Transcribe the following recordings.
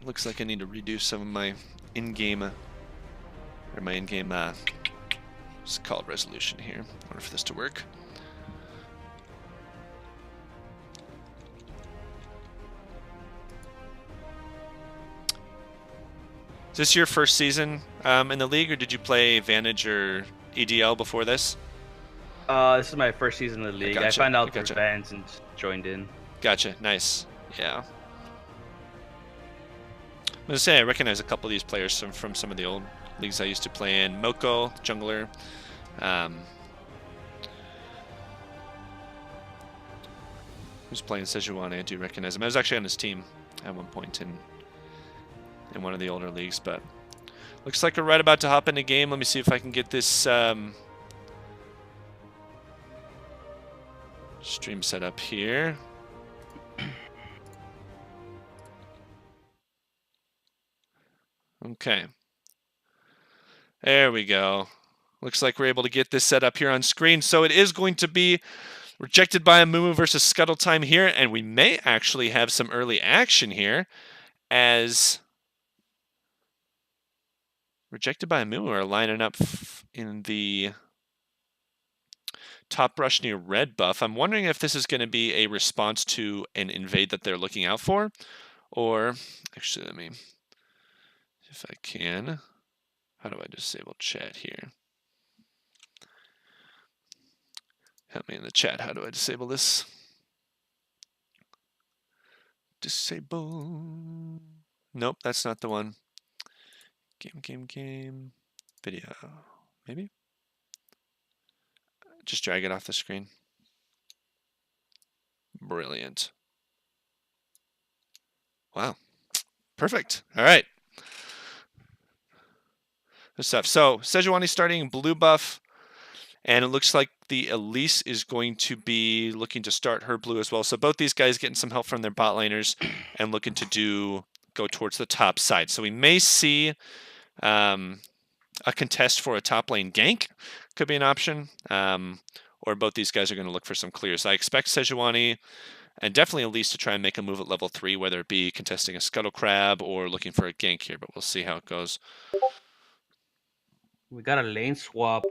looks like I need to redo some of my in-game let's call it resolution here in order for this to work. Is this your first season in the league, or did you play Vantage or EDL before this? This is my first season in the league. I found out through gotcha. fans and joined in. Gotcha. Nice. Yeah. I'm gonna say I recognize a couple of these players from some of the old leagues I used to play in. Moko, jungler. Who's playing Sejuani? I do recognize him. I was actually on his team at one point in one of the older leagues, but looks like we're right about to hop into game. Let me see if I can get this stream set up here. Okay. There we go. Looks like we're able to get this set up here on screen. So it is going to be Rejected by Amumu versus Scuttle time here, and we may actually have some early action here as Rejected by Amumu are lining up in the top brush near red buff. I'm wondering if this is going to be a response to an invade that they're looking out for, or actually, let me, if I can, how do I disable chat here? Help me in the chat. How do I disable this? Disable. Nope, that's not the one. Game. Video. Maybe? Just drag it off the screen. Brilliant. Wow. Perfect. All right. Good stuff. So, Sejuani starting blue buff. And it looks like the Elise is going to be looking to start her blue as well. So both these guys getting some help from their bot laners and looking to go towards the top side. So we may see a contest for a top lane gank. Could be an option. Or both these guys are going to look for some clears. I expect Sejuani and definitely Elise to try and make a move at level 3, whether it be contesting a Scuttle Crab or looking for a gank here. But we'll see how it goes. We got a lane swap.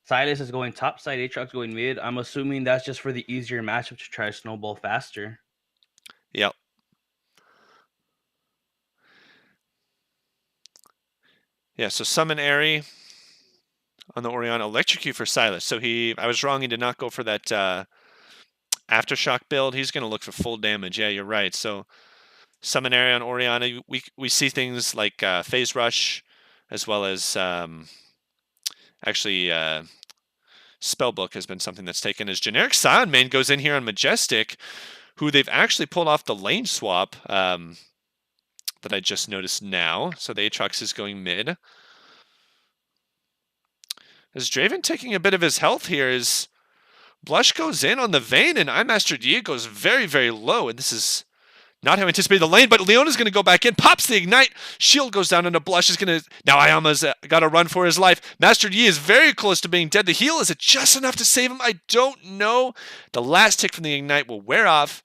Silas is going top side, Aatrox going mid. I'm assuming that's just for the easier matchup to try to snowball faster. Yep. Yeah, so summon Airy on the Orianna, electrocute for Silas. So I was wrong, he did not go for that Aftershock build. He's going to look for full damage. Yeah, you're right. So summon Airy on Orianna, we see things like Phase Rush, as well as actually Spellbook has been something that's taken as generic. Scion Main goes in here on Majestic, who they've actually pulled off the lane swap that I just noticed now. So the Aatrox is going mid. As Draven taking a bit of his health here, as Blush goes in on the Vayne, and iMaster Dia goes very, very low, and this is not how I anticipated the lane, but Leona's going to go back in, pops the Ignite, shield goes down, and Blush is going to... Now Ayama's got to run for his life. Master Yi is very close to being dead. The heal, is it just enough to save him? I don't know. The last tick from the Ignite will wear off.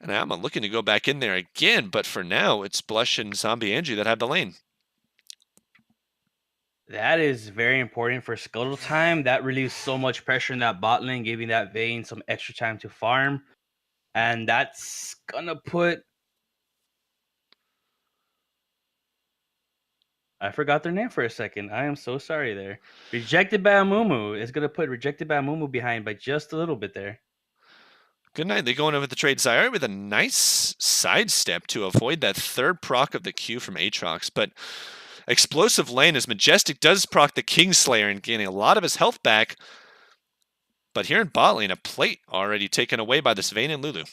And Ayama looking to go back in there again, but for now, it's Blush and Zombie Angie that have the lane. That is very important for Scuttle time. That relieves so much pressure in that bot lane, giving that Vayne some extra time to farm. And that's gonna put... I forgot their name for a second. I am so sorry there. Rejected by Amumu is gonna put Rejected by Amumu behind by just a little bit there. Good night. They go in over the trade Zyre with a nice sidestep to avoid that third proc of the Q from Aatrox. But explosive lane as Majestic does proc the Kingslayer and gaining a lot of his health back. But here in bot lane, a plate already taken away by this Vayne and Lulu.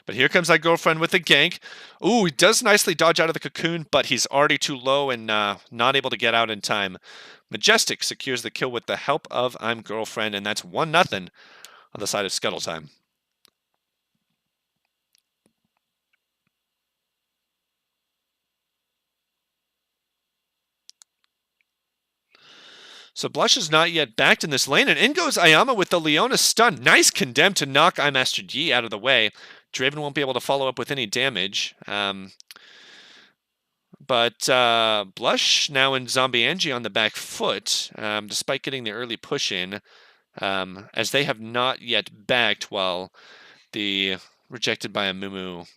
But here comes that girlfriend with the gank. Ooh, he does nicely dodge out of the cocoon, but he's already too low and not able to get out in time. Majestic secures the kill with the help of I'm Girlfriend, and that's 1-0 on the side of Scuttle time. So Blush is not yet backed in this lane, and in goes Ayama with the Leona stun. Nice condemn to knock Master Yi out of the way. Draven won't be able to follow up with any damage. But Blush now in Zombie Angie on the back foot, despite getting the early push in, as they have not yet backed while the Rejected by Amumu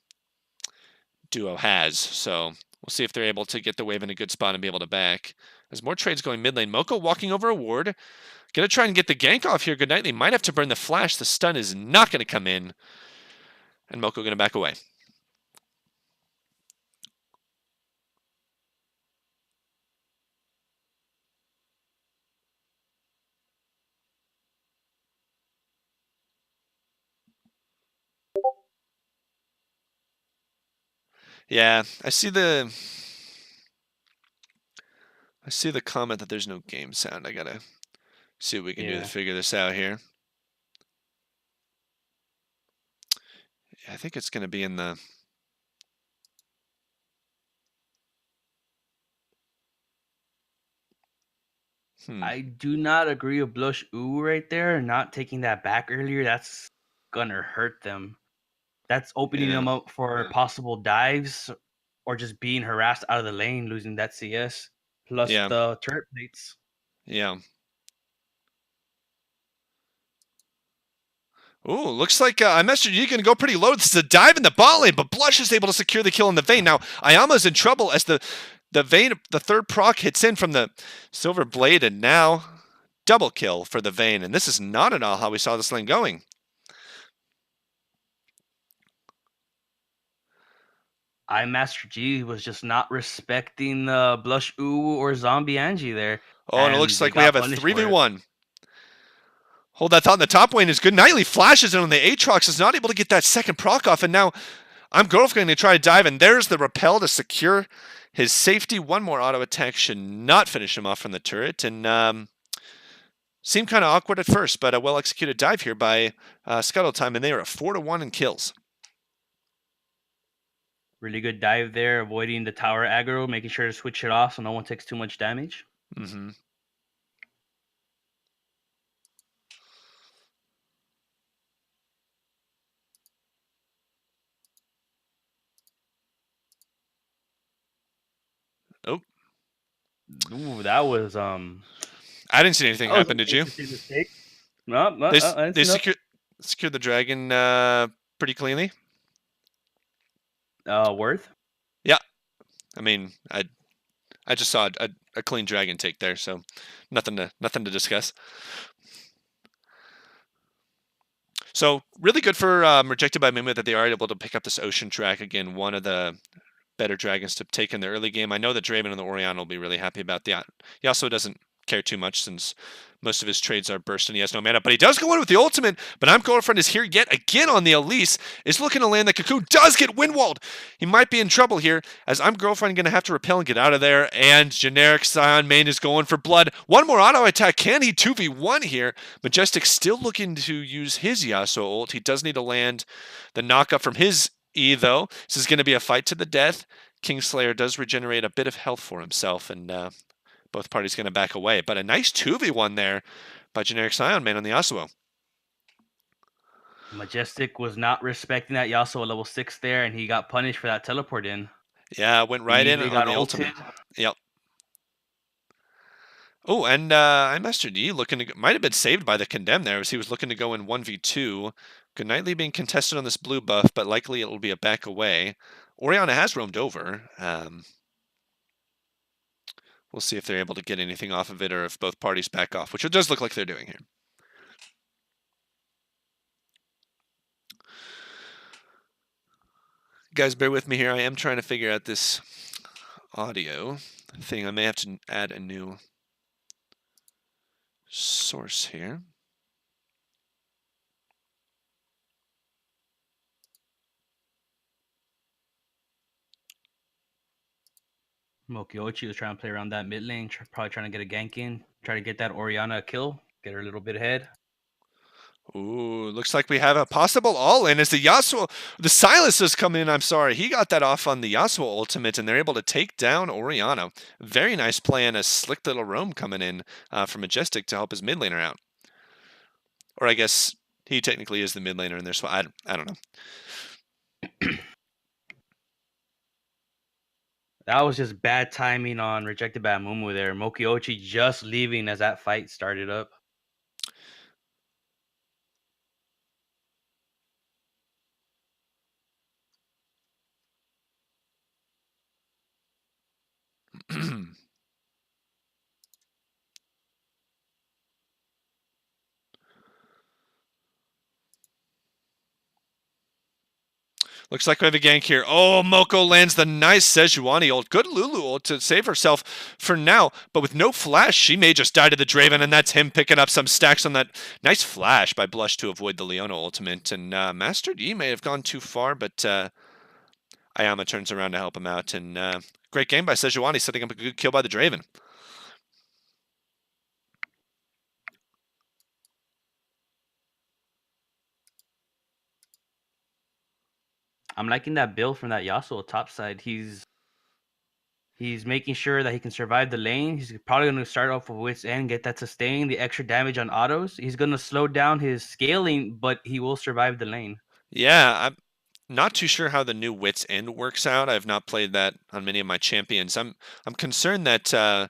duo has. So we'll see if they're able to get the wave in a good spot and be able to back. There's more trades going mid lane. Moko walking over a ward. Gonna try and get the gank off here. Goodnightly might have to burn the flash. The stun is not going to come in. And Moko gonna back away. Yeah, I see the comment that there's no game sound. I gotta see what we can do to figure this out here. Yeah, I think it's gonna be in the I do not agree with Blush Ooh right there. Not taking that back earlier. That's gonna hurt them. That's opening them up for possible dives or just being harassed out of the lane, losing that CS plus the turret plates. Yeah. Ooh, looks like Master Yi going to go pretty low. This is a dive in the bot lane, but Blush is able to secure the kill in the Vayne. Now, Ayama's in trouble as the Vayne, the third proc hits in from the Silver Blade, and now double kill for the Vayne. And this is not at all how we saw this lane going. Master G was just not respecting the Blush Ooh or Zombie Angie there. Oh, and it looks like we have a 3v1. Hold that thought in the top lane is good. Nightly flashes in on the Aatrox, is not able to get that second proc off, and now Girlf going to try to dive, and there's the repel to secure his safety. One more auto attack should not finish him off from the turret, and seemed kind of awkward at first, but a well-executed dive here by Scuttle time, and they are at 4-1 in kills. Really good dive there, avoiding the tower aggro, making sure to switch it off so no one takes too much damage. Mm-hmm. Oh. Ooh, that was I didn't see anything happen, did you? No, they secured the dragon pretty cleanly. Worth? Yeah. I mean, I just saw a clean dragon take there, so nothing to discuss. So really good for Rejected by Amumu that they are able to pick up this Ocean track again. One of the better dragons to take in the early game. I know that Draven and the Orion will be really happy about that. He also doesn't care too much since most of his trades are burst and he has no mana, but he does go in with the ultimate. But Girlfriend is here yet again on the Elise, is looking to land the Cocoon, does get windwalled. He might be in trouble here, as Girlfriend going to have to repel and get out of there, and generic Scion main is going for blood. One more auto attack, can he 2v1 here? Majestic still looking to use his Yasuo ult. He does need to land the knockup from his E though. This is going to be a fight to the death. Kingslayer does regenerate a bit of health for himself, and both parties going to back away. But a nice 2v1 there by generic Scion Man on the Yasuo. Majestic was not respecting that Yasuo level 6 there, and he got punished for that teleport in. Yeah, went right in on the ultimate. Yep. Oh, and Master D might have been saved by the condemn there as he was looking to go in 1v2. Goodnightly being contested on this blue buff, but likely it will be a back away. Oriana has roamed over. We'll see if they're able to get anything off of it or if both parties back off, which it does look like they're doing here. Guys, bear with me here. I am trying to figure out this audio thing. I may have to add a new source here. Mokiochi was trying to play around that mid lane, probably trying to get a gank in, try to get that Oriana kill, get her a little bit ahead. Ooh, looks like we have a possible all-in as the Sylas has come in, I'm sorry. He got that off on the Yasuo ultimate, and they're able to take down Orianna. Very nice play and a slick little roam coming in from Majestic to help his mid laner out. Or I guess he technically is the mid laner in there, so I don't know. That was just bad timing on Rejected by Amumu there. Mokiochi just leaving as that fight started up. Looks like we have a gank here. Oh, Moko lands the nice Sejuani ult. Good Lulu ult to save herself for now, but with no flash, she may just die to the Draven, and that's him picking up some stacks on that nice flash by Blush to avoid the Leona ultimate. And Master Yi may have gone too far, but Ayama turns around to help him out. And great game by Sejuani, setting up a good kill by the Draven. I'm liking that build from that Yasuo top side. He's making sure that he can survive the lane. He's probably going to start off with Wit's End, get that sustain, the extra damage on autos. He's going to slow down his scaling, but he will survive the lane. Yeah, I'm not too sure how the new Wit's End works out. I've not played that on many of my champions. I'm concerned that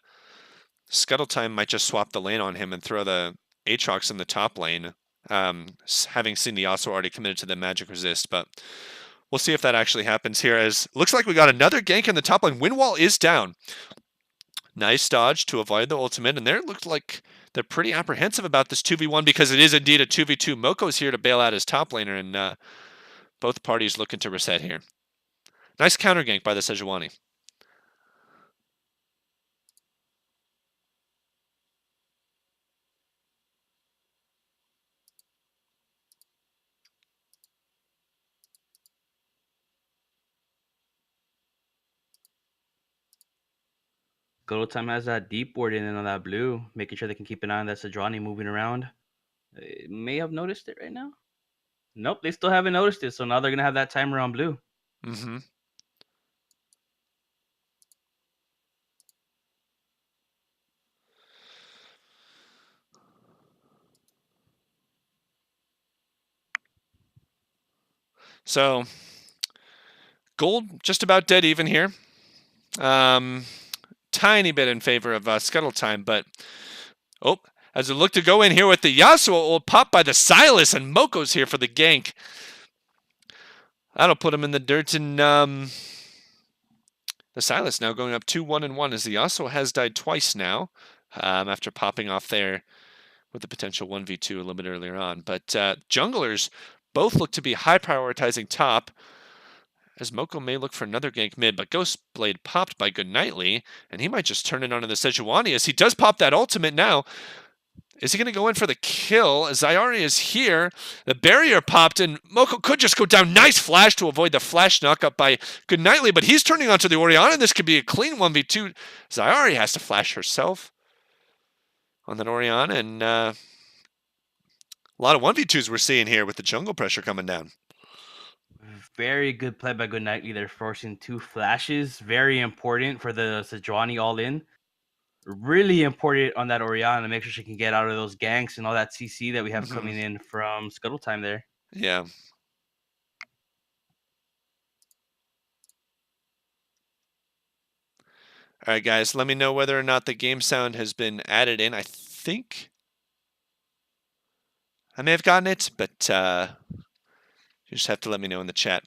Scuttle Time might just swap the lane on him and throw the Aatrox in the top lane, having seen the Yasuo already committed to the magic resist, but we'll see if that actually happens here, as looks like we got another gank in the top lane. Windwall is down. Nice dodge to avoid the ultimate, and there it looked like they're pretty apprehensive about this 2v1 because it is indeed a 2v2. Moko's here to bail out his top laner, and both parties looking to reset here. Nice counter gank by the Sejuani. Scuttle Time has that deep ward in on that blue, making sure they can keep an eye on that Sejuani moving around. They may have noticed it right now. Nope, they still haven't noticed it, so now they're going to have that timer on blue. Mm-hmm. So, gold just about dead even here. Tiny bit in favor of Scuttle Time, but as it looked to go in here with the Yasuo ult pop by the Sylas, and Moko's here for the gank. That'll put him in the dirt, and the Sylas now going up 2-1-1 as the Yasuo has died twice now after popping off there with the potential 1v2 a little bit earlier on. But junglers both look to be high prioritizing top, as Moko may look for another gank mid, but Ghostblade popped by Goodnightly, and he might just turn it onto the Sejuani as he does pop that ultimate now. Is he going to go in for the kill? Zyari is here. The barrier popped, and Moko could just go down. Nice flash to avoid the flash knock-up by Goodnightly, but he's turning onto the Orianna, and this could be a clean 1v2. Zyari has to flash herself on that Orianna, and a lot of 1v2s we're seeing here with the jungle pressure coming down. Very good play by Goodnightly. They're forcing 2 flashes. Very important for the Sejuani all-in. Really important on that Orianna to make sure she can get out of those ganks and all that CC that we have coming in from Scuttle Time there. Yeah. All right, guys, let me know whether or not the game sound has been added in. I think I may have gotten it, but you just have to let me know in the chat.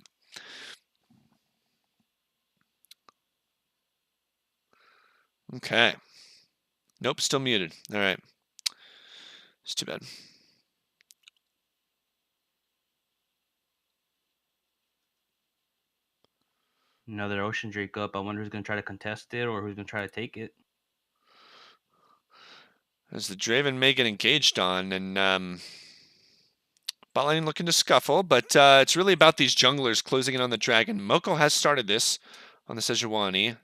Okay. Nope, still muted. All right. It's too bad. Another Ocean Drake up. I wonder who's going to try to contest it or who's going to try to take it. As the Draven may get engaged on, and bot lane looking to scuffle, but it's really about these junglers closing in on the dragon. Moko has started this on the Sejuani.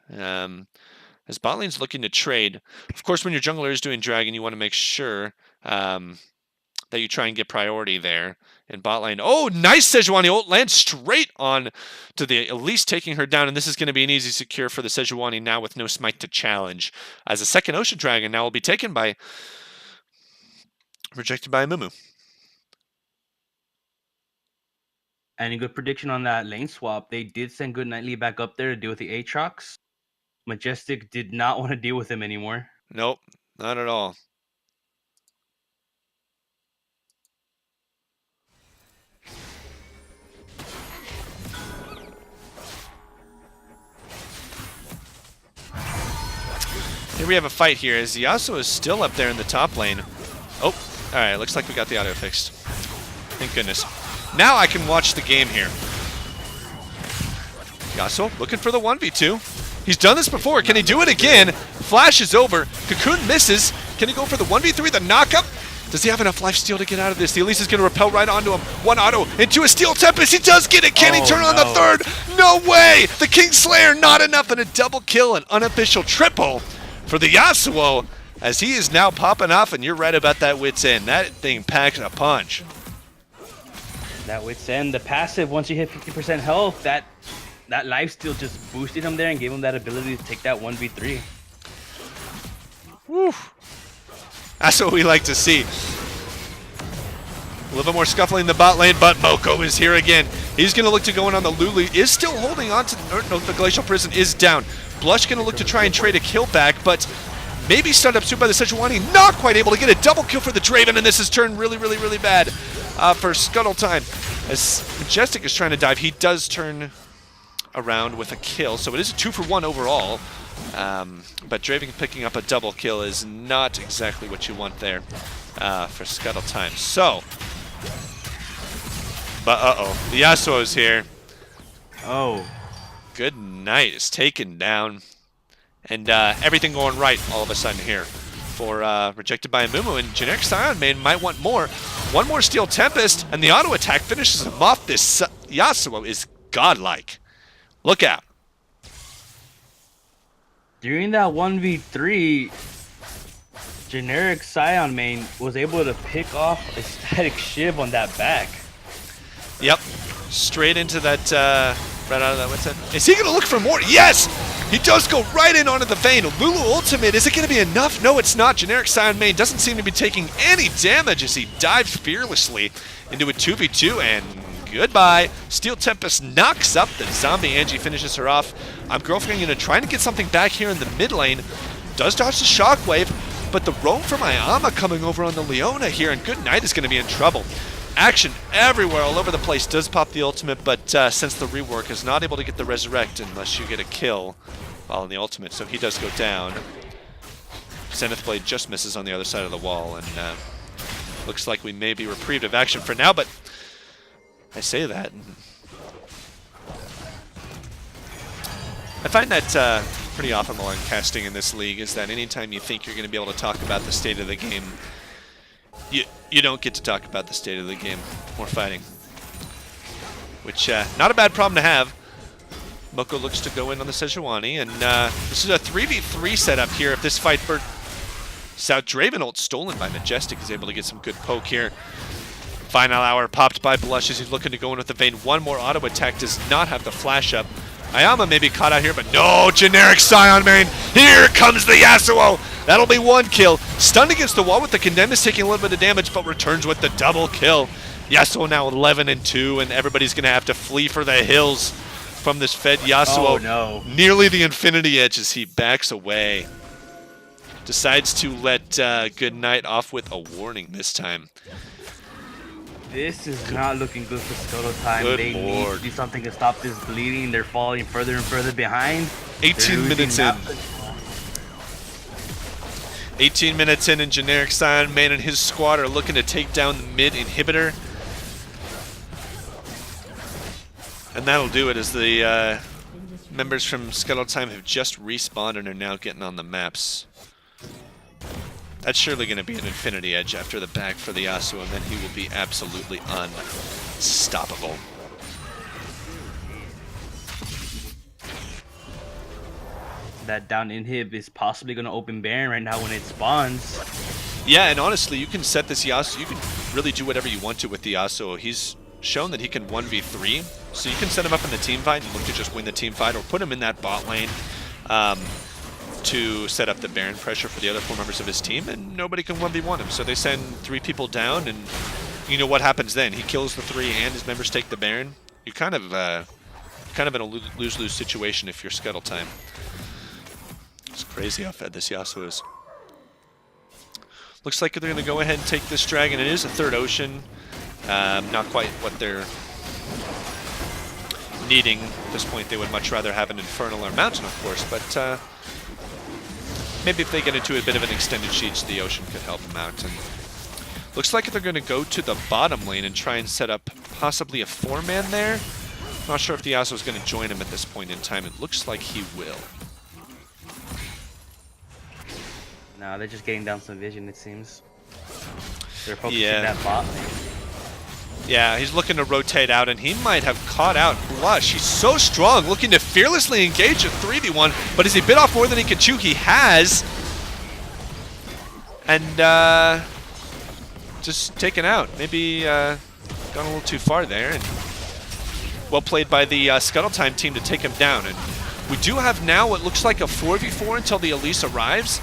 As bot lane's looking to trade. Of course, when your jungler is doing dragon, you want to make sure that you try and get priority there in bot lane. Oh, nice Sejuani ult, lands straight on to the Elise, taking her down, and this is going to be an easy secure for the Sejuani now with no smite to challenge, as a second Ocean Dragon now will be taken by, rejected by Amumu. Any good prediction on that lane swap? They did send Good Nightly back up there to deal with the Aatrox. Majestic did not want to deal with him anymore. Nope, not at all. Here we have a fight here as Yasuo is still up there in the top lane. Oh, alright, looks like we got the auto fixed. Thank goodness. Now I can watch the game here. Yasuo looking for the 1v2. He's done this before. Can he do it again? Flash is over. Cocoon misses. Can he go for the 1v3, the knockup? Does he have enough lifesteal to get out of this? The Elise is going to repel right onto him. One auto into a Steel Tempest. He does get it. Can he turn on the third? No way! The Kingslayer, not enough, and a double kill, an unofficial triple for the Yasuo, as he is now popping off, and you're right about that Wit's End. That thing packs a punch. That Wit's End, the passive, once you hit 50% health, that lifesteal just boosted him there and gave him that ability to take that 1v3. Woo. That's what we like to see. A little bit more scuffling in the bot lane, but Moko is here again. He's going to look to go in on the Lulu. Is still holding on to the Glacial Prison is down. Blush going to look to try and trade a kill back, but maybe stunned up soon by the Sejuani. Not quite able to get a double kill for the Draven, and this has turned really, really, really bad for Scuttle time. As Majestic is trying to dive, he does turn around with a kill, so it is a 2-for-1 overall. But Draven picking up a double kill is not exactly what you want there for Scuttle time. So, but the Yasuo is here. Oh. Good Night is taken down. And everything going right all of a sudden here for rejected by Amumu, and generic Scion Main might want more. One more Steel Tempest, and the auto attack finishes him off. This Yasuo is godlike. Look out. During that 1v3, generic Scion Main was able to pick off a static shiv on that back. Yep. Straight into that, right out of that. What's that? Is he going to look for more? Yes! He does go right in onto the vein. Lulu ultimate, is it going to be enough? No, it's not. Generic Scion Main doesn't seem to be taking any damage as he dives fearlessly into a 2v2, and goodbye. Steel Tempest knocks up the zombie. Angie finishes her off. I'm Girlfriend going to try to get something back here in the mid lane. Does dodge the shockwave, but the roam from Ayama coming over on the Leona here, and Good Night is going to be in trouble. Action everywhere, all over the place. Does pop the ultimate, but since the rework is not able to get the resurrect unless you get a kill while in the ultimate, so he does go down. Zenith Blade just misses on the other side of the wall, and looks like we may be reprieved of action for now, but I say that. I find that pretty often while I'm casting in this league is that anytime you think you're going to be able to talk about the state of the game, you don't get to talk about the state of the game or fighting. Which, not a bad problem to have. Moko looks to go in on the Sejuani, and this is a 3v3 setup here. If this fight for South Draven ult stolen by Majestic is able to get some good poke here. Final hour popped by Blush as he's looking to go in with the Vayne. One more auto attack, does not have the flash up. Ayama may be caught out here, but no, generic Scion Main. Here comes the Yasuo. That'll be one kill. Stunned against the wall with the Condemn is taking a little bit of damage, but returns with the double kill. Yasuo now 11-2, and everybody's going to have to flee for the hills from this fed Yasuo. Oh, no. Nearly the Infinity Edge as he backs away. Decides to let Good Night off with a warning this time. This is not looking good for Scuttle time. Good they Lord. need to do something to stop this bleeding. They're falling further and further behind. 18 minutes in. 18 minutes in, and generic Scion Main and his squad are looking to take down the mid inhibitor. And that'll do it as the members from Scuttle Time have just respawned and are now getting on the maps. That's surely going to be an Infinity Edge after the back for the Yasuo, and then he will be absolutely unstoppable. That down inhib is possibly going to open Baron right now when it spawns. Yeah, and honestly, you can set this Yasuo. You can really do whatever you want to with the Yasuo. He's shown that he can 1v3, so you can set him up in the team fight and look to just win the team fight, or put him in that bot lane to set up the Baron pressure for the other 4 members of his team, and nobody can 1v1 him. So they send 3 people down, and you know what happens then. He kills the 3 and his members take the Baron. You're kind of in a lose-lose situation if you're Scuttle time. It's crazy how fed this Yasuo is. Looks like they're going to go ahead and take this dragon. It is a 3rd ocean. Not quite what they're needing. At this point, they would much rather have an Infernal or Mountain, of course, but maybe if they get into a bit of an extended siege, the ocean could help them out. And looks like they're going to go to the bottom lane and try and set up possibly a 4-man there. Not sure if the Yasuo is going to join him at this point in time. It looks like he will. No, they're just getting down some vision, it seems. They're focusing that bot lane. Yeah, he's looking to rotate out, and he might have caught out Blush. He's so strong, looking to fearlessly engage a 3v1, but has he bit off more than he can chew? He has. And just taken out. Maybe gone a little too far there. And well played by the Scuttle Time team to take him down. And we do have now what looks like a 4v4 until the Elise arrives.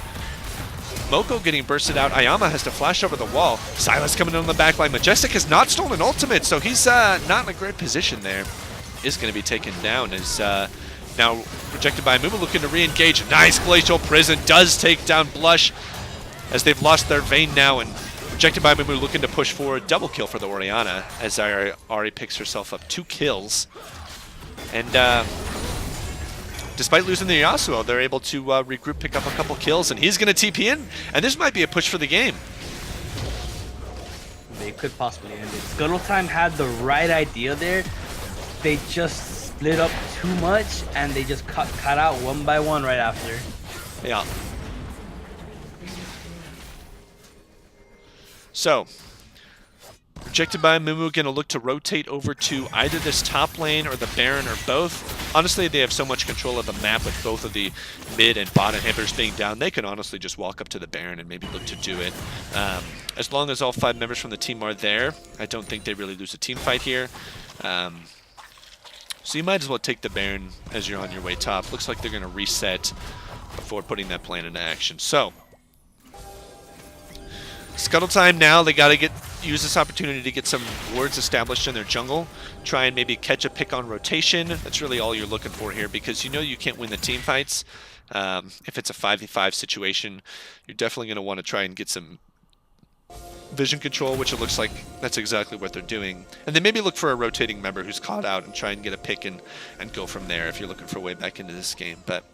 Moko getting bursted out. Ayama has to flash over the wall. Silas coming in on the back line. Majestic has not stolen ultimate, so he's not in a great position there. Is going to be taken down as now rejected by Amumu, looking to re-engage. Nice Glacial Prison does take down Blush as they've lost their Vayne now, and rejected by Amumu looking to push forward. Double kill for the Orianna as Ari picks herself up 2 kills. And despite losing the Yasuo, they're able to regroup, pick up a couple kills, and he's going to TP in, and this might be a push for the game. They could possibly end it. Scuttle Time had the right idea there. They just split up too much, and they just cut out 1 by 1 right after. Yeah. So, rejected by Amumu, going to look to rotate over to either this top lane or the Baron or both. Honestly, they have so much control of the map with both of the mid and bot inhibitors being down. They can honestly just walk up to the Baron and maybe look to do it. As long as all 5 members from the team are there, I don't think they really lose a team fight here. So you might as well take the Baron as you're on your way top. Looks like they're going to reset before putting that plan into action. So, Scuttle Time now. They got to use this opportunity to get some wards established in their jungle. Try and maybe catch a pick on rotation. That's really all you're looking for here, because you know you can't win the team fights. If it's a 5v5 situation, you're definitely going to want to try and get some vision control, which it looks like that's exactly what they're doing. And then maybe look for a rotating member who's caught out and try and get a pick and go from there if you're looking for a way back into this game. But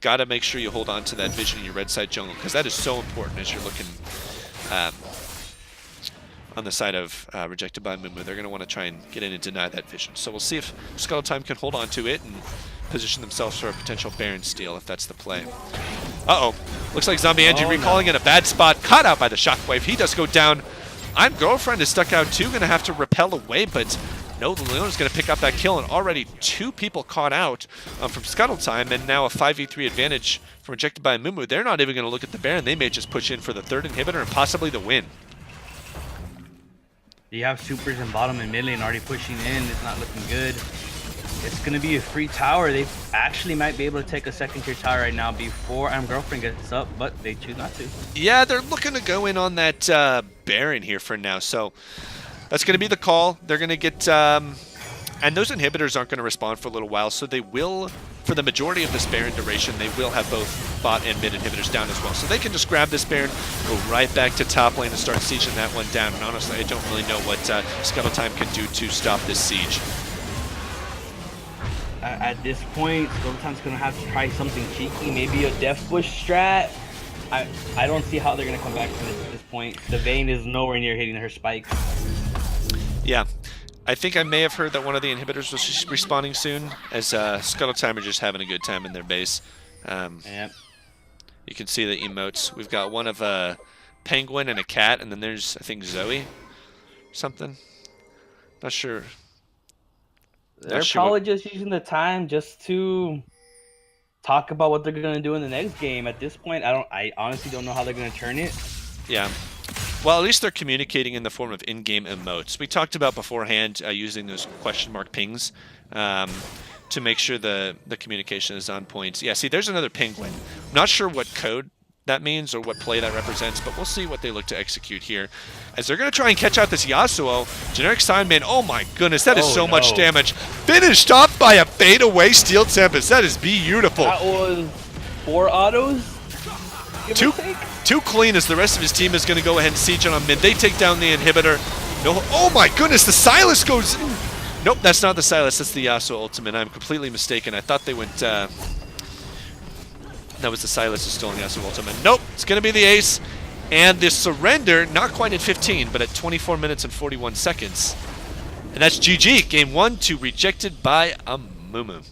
got to make sure you hold on to that vision in your red side jungle, because that is so important as you're looking on the side of rejected by Amumu. They're going to want to try and get in and deny that vision. So we'll see if Scuttle Time can hold on to it and position themselves for a potential Baron steal if that's the play. Uh-oh. Looks like Zombie Angie recalling in a bad spot. Caught out by the shockwave. He does go down. I'm Girlfriend is stuck out too. Going to have to repel away, but no, Leona's going to pick up that kill, and already 2 people caught out from Scuttle Time, and now a 5v3 advantage from rejected by Amumu. They're not even going to look at the Baron. They may just push in for the 3rd inhibitor and possibly the win. You have supers in bottom and mid lane already pushing in. It's not looking good. It's going to be a free tower. They actually might be able to take a 2nd tier tower right now before Girlfriend gets up, but they choose not to. Yeah, they're looking to go in on that Baron here for now, so that's going to be the call. They're going to get... and those inhibitors aren't going to respond for a little while, so they will, for the majority of this Baron duration, they will have both bot and mid inhibitors down as well. So they can just grab this Baron, go right back to top lane and start sieging that one down. And honestly, I don't really know what Scuttle Time can do to stop this siege. At this point, Scuttle Time's going to have to try something cheeky, maybe a Death Bush strat. I don't see how they're going to come back from this at this point. The Vayne is nowhere near hitting her spikes. Yeah. I think I may have heard that one of the inhibitors was respawning soon, as Scuttle Time are just having a good time in their base. Yep. You can see the emotes. We've got one of a penguin and a cat, and then there's, I think, Zoe. Something. Not sure. They're probably just using the time just to talk about what they're gonna do in the next game. At this point, I honestly don't know how they're gonna turn it. Yeah. Well, at least they're communicating in the form of in-game emotes. We talked about beforehand using those question mark pings to make sure the communication is on point. Yeah, see, there's another penguin. I'm not sure what code that means or what play that represents, but we'll see what they look to execute here. As they're going to try and catch out this Yasuo, generic Signman, oh my goodness, that is so much damage. Finished off by a fadeaway Steel Tempest. That is beautiful. That was 4 autos. Too clean as the rest of his team is going to go ahead and siege on mid. They take down the inhibitor. No, oh my goodness, the Silas goes... Nope, that's not the Silas, that's the Yasuo ultimate. I'm completely mistaken. I thought they went... that was the Silas who stole the Yasuo ultimate. Nope, it's going to be the ace. And the surrender, not quite at 15, but at 24 minutes and 41 seconds. And that's GG, game 1 to rejected by Amumu.